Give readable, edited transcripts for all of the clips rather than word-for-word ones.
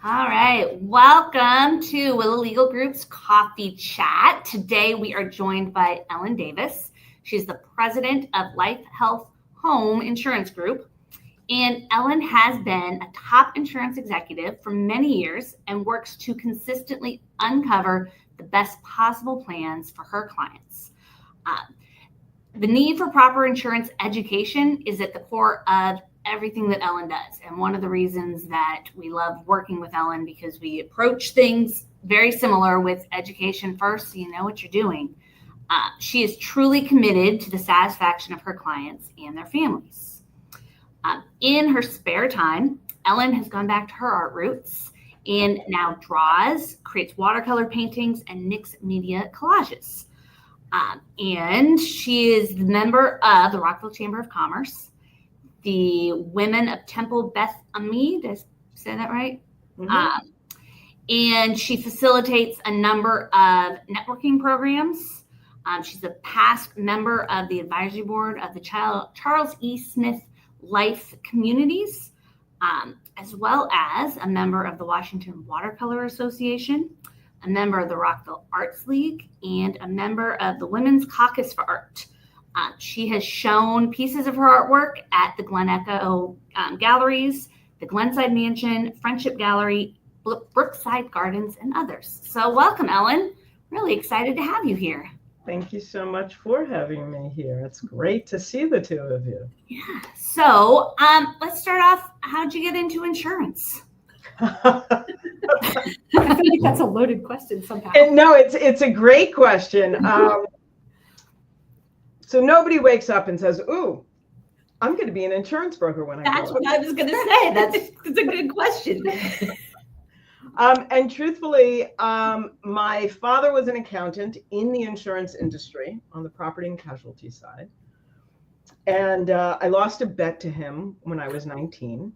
All right. Welcome to Willow Legal Group's Coffee Chat. Today we are joined by Ellen Davis. She's the president of Life Health Home Insurance Group. And Ellen has been a top insurance executive for many years and works to consistently uncover the best possible plans for her clients. The need for proper insurance education is at the core of everything that Ellen does. And one of the reasons that we love working with Ellen, because we approach things very similar with education first, so you know what you're doing. She is truly committed to the satisfaction of her clients and their families. In her spare time, Ellen has gone back to her art roots and now draws, creates watercolor paintings, and mixed media collages. And she is the member of the Rockville Chamber of Commerce, the Women of Temple Beth Ami, did I say that right? Mm-hmm. And she facilitates a number of networking programs. She's a past member of the advisory board of the Charles E. Smith Life Communities, as well as a member of the Washington Watercolor Association, a member of the Rockville Arts League, and a member of the Women's Caucus for Art. She has shown pieces of her artwork at the Glen Echo Galleries, the Glenside Mansion, Friendship Gallery, Brookside Gardens, and others. So welcome, Ellen. Really excited to have you here. Thank you so much for having me here. It's great to see the two of you. Yeah. So let's start off. How'd you get into insurance? I think that's a loaded question somehow. No, it's a great question. So nobody wakes up and says, "Ooh, I'm going to be an insurance broker when I grow up." That's what I was going to say. That's a good question. And truthfully, my father was an accountant in the insurance industry on the property and casualty side. And I lost a bet to him when I was 19.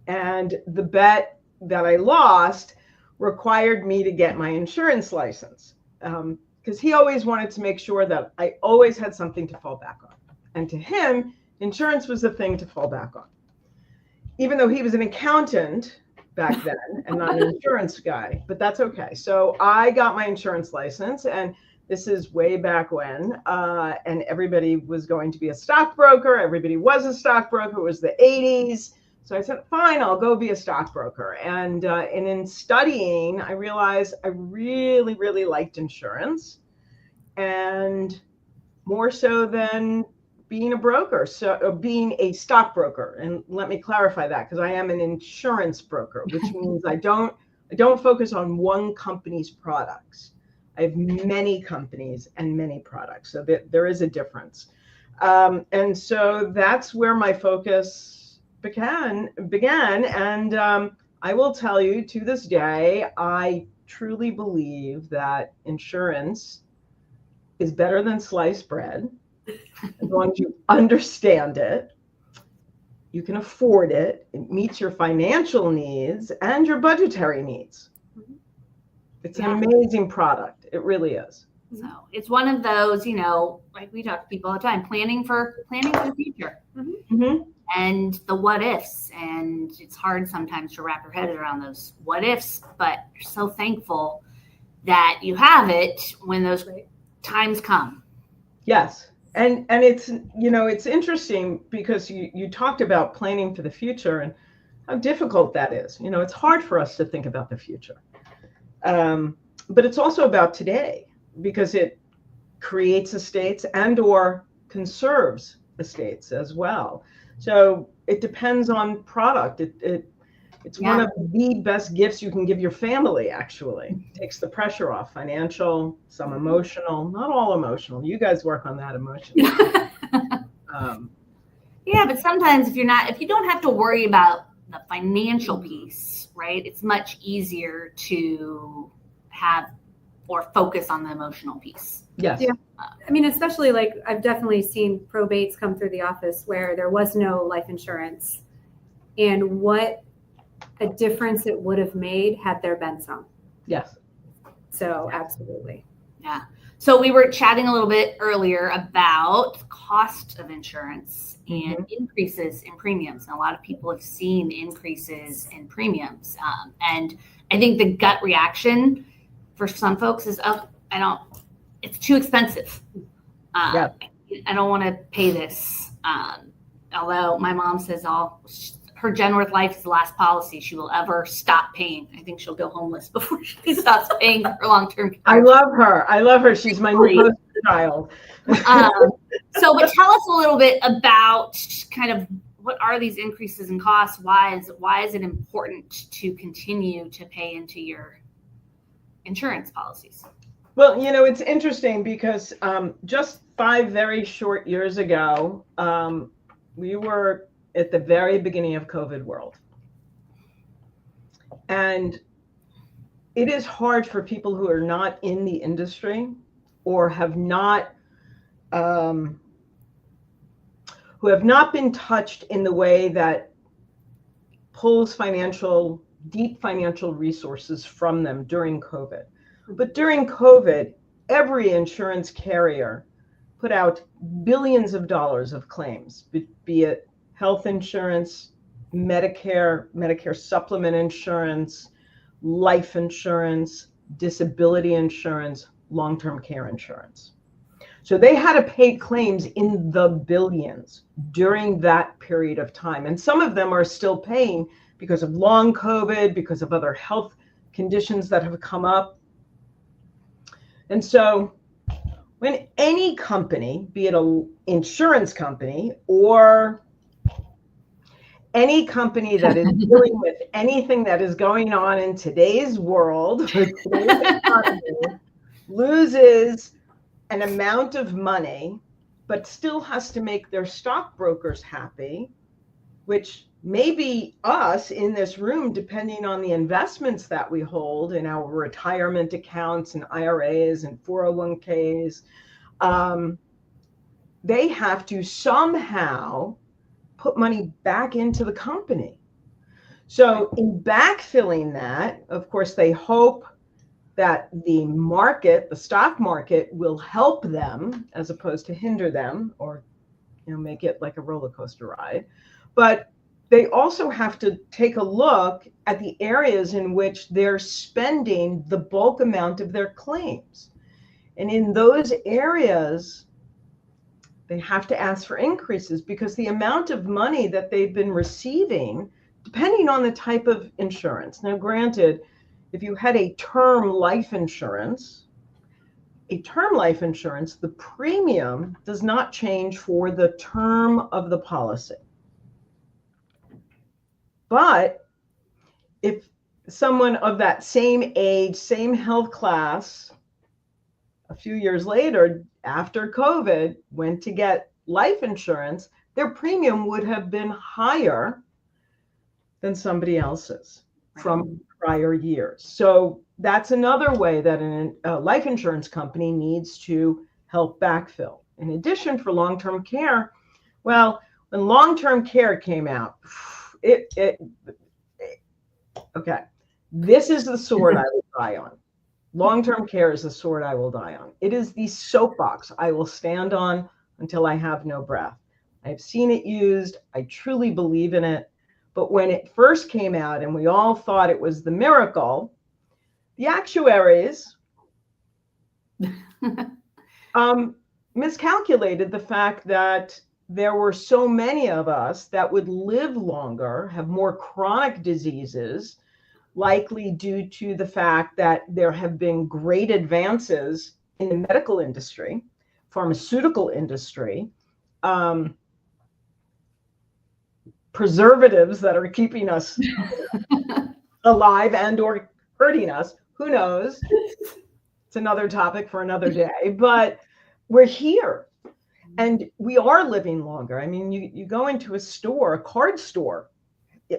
And the bet that I lost required me to get my insurance license. Because he always wanted to make sure that I always had something to fall back on. And to him, insurance was the thing to fall back on. Even though he was an accountant back then and not an insurance guy, but that's okay. So I got my insurance license, and this is way back when, and everybody was going to be a stockbroker. Everybody was a stockbroker. It was the 80s. So I said, fine, I'll go be a stockbroker. And in studying, I realized I really, really liked insurance, and more so than being a broker, so being a stockbroker. And let me clarify that, because I am an insurance broker, which means I don't focus on one company's products. I have many companies and many products, so there is a difference. And so that's where my focus began. And I will tell you, to this day, I truly believe that insurance is better than sliced bread. As long as you understand it, you can afford it, it meets your financial needs and your budgetary needs. It's an amazing product. It really is. So it's one of those, like we talk to people all the time, planning for the future. Mm-hmm. And the what ifs. And it's hard sometimes to wrap your head around those what ifs, but you're so thankful that you have it when those times come. Yes. And it's, it's interesting because you talked about planning for the future and how difficult that is. It's hard for us to think about the future. But it's also about today, because it creates estates and or conserves estates as well. So it depends on product. It's one of the best gifts you can give your family, actually. It takes the pressure off, financial, some emotional, not all emotional. You guys work on that emotion. But sometimes if you don't have to worry about the financial piece, right? It's much easier to have or focus on the emotional piece. Yes. Yeah. I mean, especially like I've definitely seen probates come through the office where there was no life insurance, and what a difference it would have made had there been some. Yes. So absolutely. Yeah. So we were chatting a little bit earlier about the cost of insurance and increases in premiums. And a lot of people have seen increases in premiums. And I think the gut reaction for some folks is, oh, it's too expensive. I don't want to pay this. Although my mom says her Genworth Life is the last policy she will ever stop paying. I think she'll go homeless before she stops paying for long-term care. I love her. She's my new poster child. But tell us a little bit about kind of what are these increases in costs? Why is it important to continue to pay into your insurance policies? Well, it's interesting because just 5 very short years ago, we were at the very beginning of COVID world. And it is hard for people who are not in the industry or have not who have not been touched in the way that pulls deep financial resources from them during COVID. But during COVID, every insurance carrier put out billions of dollars of claims, be it health insurance, Medicare supplement insurance, life insurance, disability insurance, long-term care insurance. So they had to pay claims in the billions during that period of time. And some of them are still paying because of long COVID, because of other health conditions that have come up. And so when any company, be it an insurance company or any company that is dealing with anything that is going on in today's world, loses an amount of money, but still has to make their stockbrokers happy, which may be us in this room, depending on the investments that we hold in our retirement accounts and IRAs and 401ks. They have to somehow put money back into the company. So in backfilling that, of course, they hope that the stock market will help them as opposed to hinder them or make it like a roller coaster ride. But they also have to take a look at the areas in which they're spending the bulk amount of their claims. And in those areas, they have to ask for increases because the amount of money that they've been receiving, depending on the type of insurance. Now, granted, if you had a term life insurance, the premium does not change for the term of the policy. But if someone of that same age, same health class, a few years later, after COVID, went to get life insurance, their premium would have been higher than somebody else's from prior years. So that's another way that a life insurance company needs to help backfill. In addition, for long-term care, well, when long-term care came out, okay, this is the sword I will die on. Long-term care is the sword I will die on. It is the soapbox I will stand on until I have no breath. I've seen it used. I truly believe in it. But when it first came out and we all thought it was the miracle, the actuaries miscalculated the fact that there were so many of us that would live longer, have more chronic diseases, likely due to the fact that there have been great advances in the medical industry, pharmaceutical industry, preservatives that are keeping us alive and or hurting us. Who knows? It's another topic for another day, but we're here and we are living longer. I mean, you go into a card store,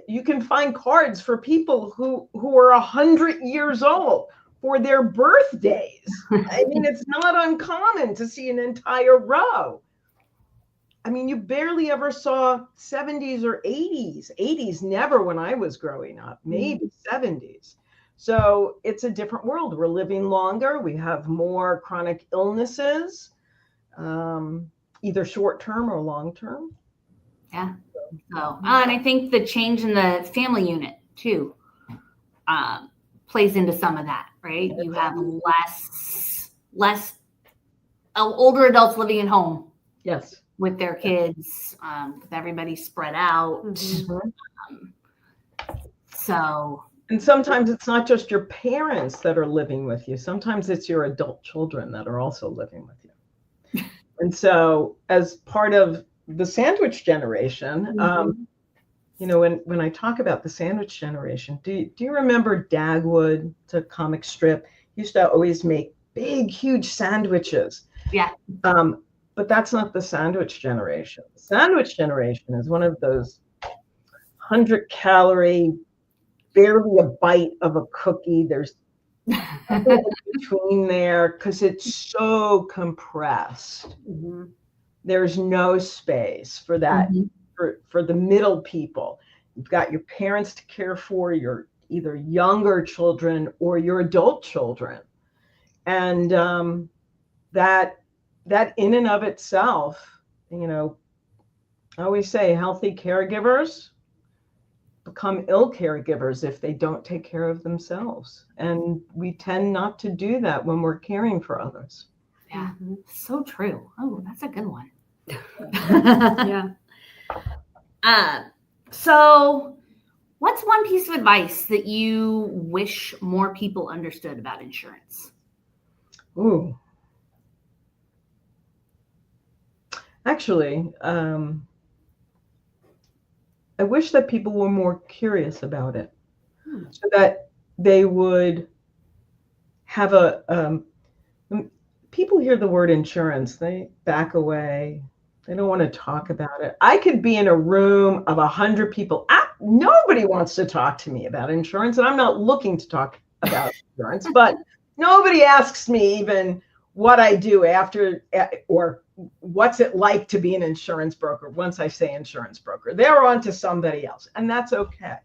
you can find cards for people who are 100 years old for their birthdays. I mean, it's not uncommon to see an entire row. I mean, you barely ever saw 70s or 80s. 80s never when I was growing up, maybe 70s. So it's a different world. We're living longer. We have more chronic illnesses, either short term or long term. Yeah. So, and I think the change in the family unit too plays into some of that, right? You have less older adults living at home. Yes. With their kids, with everybody spread out. So. And sometimes it's not just your parents that are living with you. Sometimes it's your adult children that are also living with you. And so as part of the sandwich generation, when I talk about the sandwich generation, do you remember Dagwood, the comic strip? He used to always make big, huge sandwiches. Yeah. But that's not the sandwich generation. The sandwich generation is one of those 100-calorie, barely a bite of a cookie. There's nothing between there because it's so compressed. There's no space for that, for the middle people. You've got your parents to care for, your either younger children or your adult children. And that in and of itself, I always say healthy caregivers become ill caregivers if they don't take care of themselves. And we tend not to do that when we're caring for others. Yeah, so true. Oh, that's a good one. Yeah. So what's one piece of advice that you wish more people understood about insurance? Ooh. Actually, I wish that people were more curious about it, so that they would have people hear the word insurance, they back away. They don't want to talk about it. I could be in a room of 100 people. Nobody wants to talk to me about insurance, and I'm not looking to talk about insurance, but nobody asks me even what I do after, or what's it like to be an insurance broker once I say insurance broker. They're on to somebody else, and that's okay.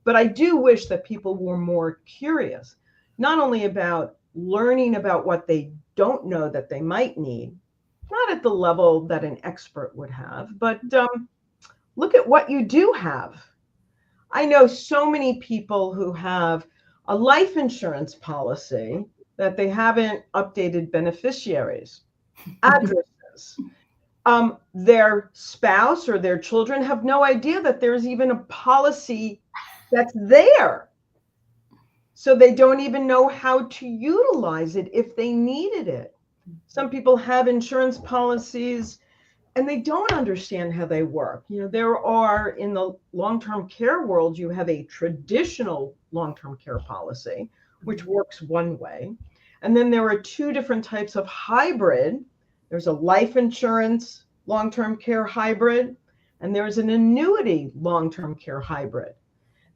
But I do wish that people were more curious, not only about learning about what they don't know that they might need, not at the level that an expert would have, but look at what you do have. I know so many people who have a life insurance policy that they haven't updated beneficiaries, addresses. Their spouse or their children have no idea that there's even a policy that's there. So they don't even know how to utilize it if they needed it. Some people have insurance policies and they don't understand how they work. There are, in the long-term care world, you have a traditional long-term care policy, which works one way. And then there are two different types of hybrid. There's a life insurance long-term care hybrid, and there's an annuity long-term care hybrid.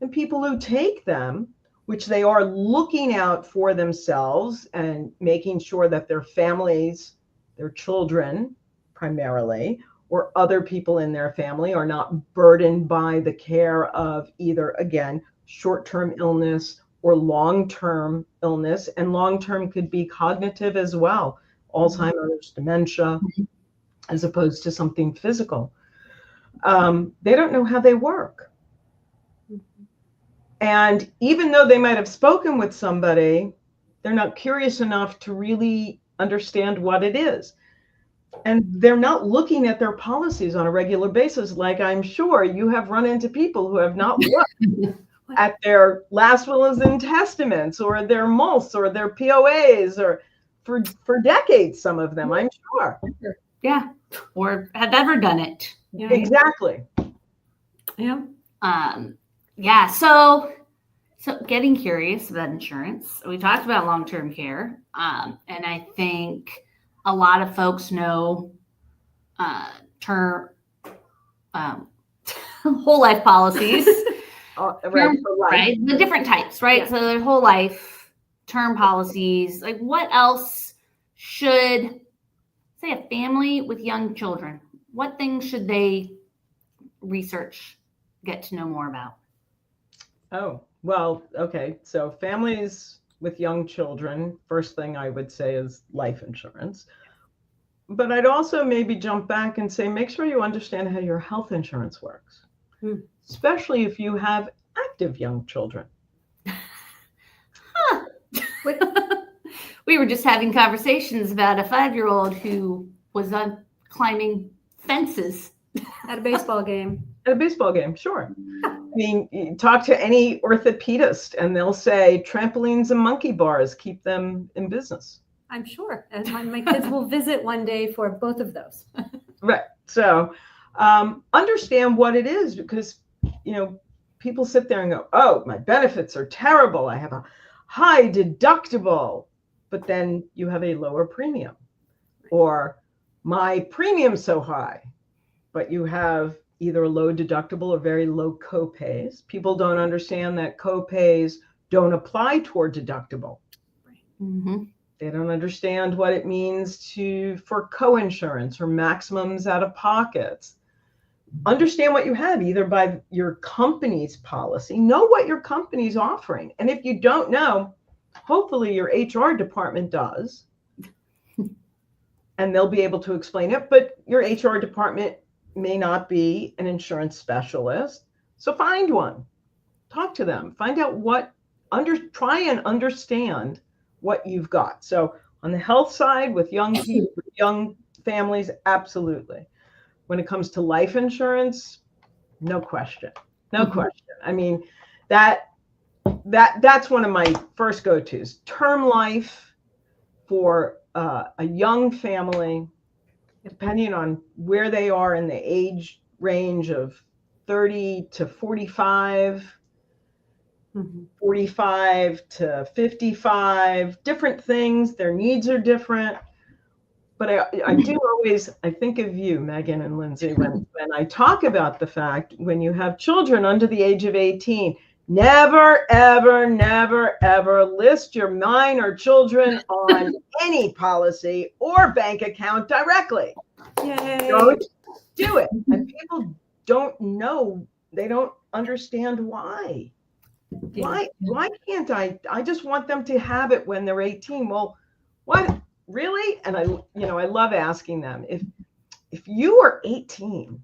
And people who take them, which they are looking out for themselves and making sure that their families, their children primarily, or other people in their family are not burdened by the care of either, again, short-term illness or long-term illness. And long-term could be cognitive as well, Alzheimer's, dementia, as opposed to something physical. They don't know how they work. And even though they might have spoken with somebody, they're not curious enough to really understand what it is. And they're not looking at their policies on a regular basis, like I'm sure you have run into people who have not looked at their last wills and testaments or their MULs or their POAs or for decades, some of them, I'm sure. Yeah, or have ever done it. Yeah. Exactly. Yeah. Yeah, so getting curious about insurance. We talked about long-term care, and I think a lot of folks know term whole life policies, right? The different types, right? Yeah. So there's whole life, term policies. Like, what else should, say, a family with young children? What things should they research, get to know more about? Oh, Well, okay. So families with young children, first thing I would say is life insurance. But I'd also maybe jump back and say, make sure you understand how your health insurance works, especially if you have active young children. Huh. We were just having conversations about a 5-year-old who was on climbing fences At a baseball game. At a baseball game, sure. I mean, you talk to any orthopedist and they'll say trampolines and monkey bars keep them in business. I'm sure. And my kids will visit one day for both of those. Right. So understand what it is, because, people sit there and go, oh, my benefits are terrible. I have a high deductible, but then you have a lower premium. Or my premium's so high, but you have either a low deductible or very low co-pays. People don't understand that co-pays don't apply toward deductible. Mm-hmm. They don't understand what it means for co-insurance or maximums out of pockets. Understand what you have either by your company's policy. Know what your company's offering. And if you don't know, hopefully your HR department does. And they'll be able to explain it. But your HR department may not be an insurance specialist. So find one. Talk to them. Find out try and understand what you've got. So on the health side with young people, young families, absolutely. When it comes to life insurance, no question. No question. I mean, that's one of my first go-tos. Term life for a young family, depending on where they are in the age range of 30 to 45, 45 to 55, different things. Their needs are different. But I think of you, Megan and Lindsay, when I talk about the fact when you have children under the age of 18, never, ever, never, ever list your minor children on any policy or bank account directly. Yay. Don't do it. And people don't know. They don't understand why. Why can't I just want them to have it when they're 18. Well, what? Really? And I love asking them, if you were 18,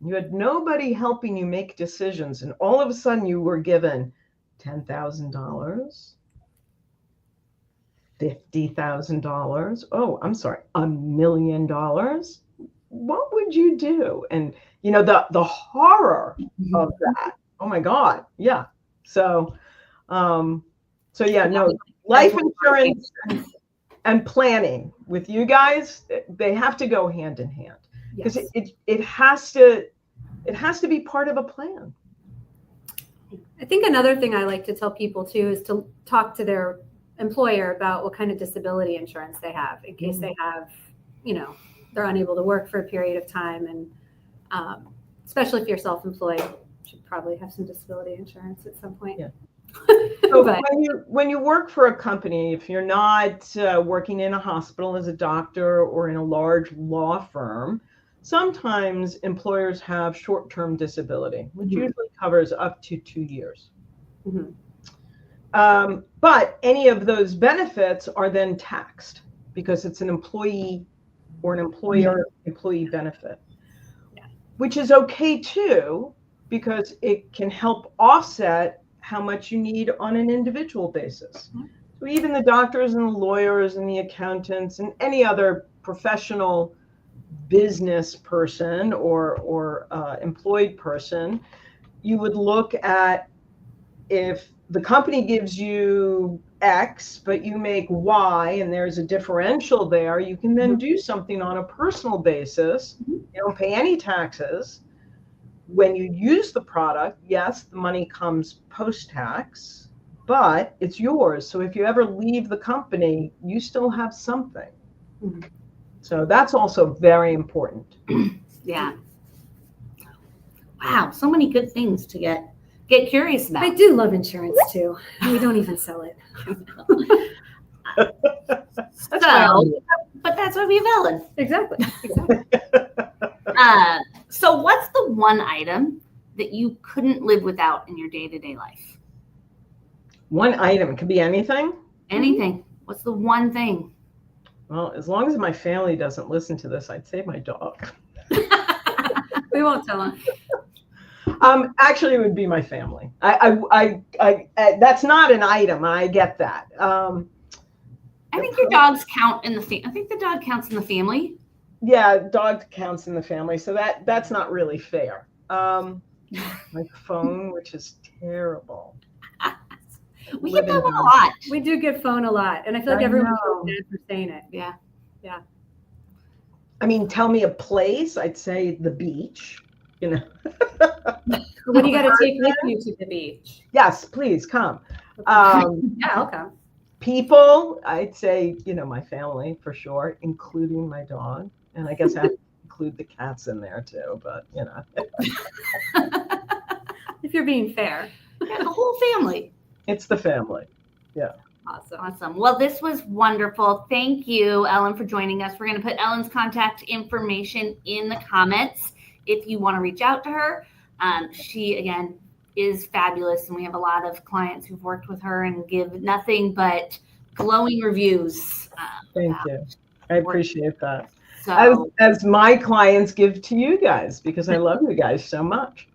you had nobody helping you make decisions, and all of a sudden you were given $10,000, $50,000. Oh, I'm sorry, $1 million. What would you do? And the horror of that. Oh my God. Yeah. So yeah, no, life insurance and planning with you guys, they have to go hand in hand, because it has to be part of a plan. I think another thing I like to tell people too is to talk to their employer about what kind of disability insurance they have in case they have, they're unable to work for a period of time. And especially if you're self-employed, you should probably have some disability insurance at some point. Yeah. So when you work for a company, if you're not working in a hospital as a doctor or in a large law firm, sometimes employers have short-term disability, which usually covers up to 2 years. But any of those benefits are then taxed because it's an employee or an employer-employee benefit, which is okay too, because it can help offset how much you need on an individual basis. So even the doctors and the lawyers and the accountants and any other professional business person or employed person, you would look at, if the company gives you X, but you make Y and there's a differential there, you can then do something on a personal basis. You don't pay any taxes. When you use the product, yes, the money comes post-tax, but it's yours. So if you ever leave the company, you still have something. So that's also very important. Yeah. Wow, so many good things to get curious about. I do love insurance too. We don't even sell it. But that's why we have Ellen. Exactly. So what's the one item that you couldn't live without in your day-to-day life? One item, it could be anything. Anything. What's the one thing? Well, as long as my family doesn't listen to this, I'd say my dog. We won't tell them. Actually, it would be my family. That's not an item. I get that. I think your dogs count in the I think the dog counts in the family. Yeah, dog counts in the family, so that's not really fair. My phone, which is terrible. We get that one a lot. We do get phone a lot, and I feel like everyone feels bad for saying it. Yeah. I mean, tell me a place. I'd say the beach. You know. What do you got to take with you to the beach? Yes, please come. Yeah, I'll come. People, I'd say, my family for sure, including my dog. And I guess I have to include the cats in there too, but If you're being fair. Yeah, the whole family. It's the family. Yeah. Awesome. Well, this was wonderful. Thank you, Ellen, for joining us. We're going to put Ellen's contact information in the comments if you want to reach out to her. She, again, is fabulous, and we have a lot of clients who've worked with her and give nothing but glowing reviews. Thank you. I appreciate that. So, as my clients give to you guys, because I love you guys so much.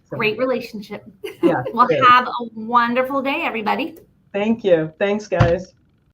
Great relationship. Yeah. Well, have a wonderful day, everybody. Thank you. Thanks, guys.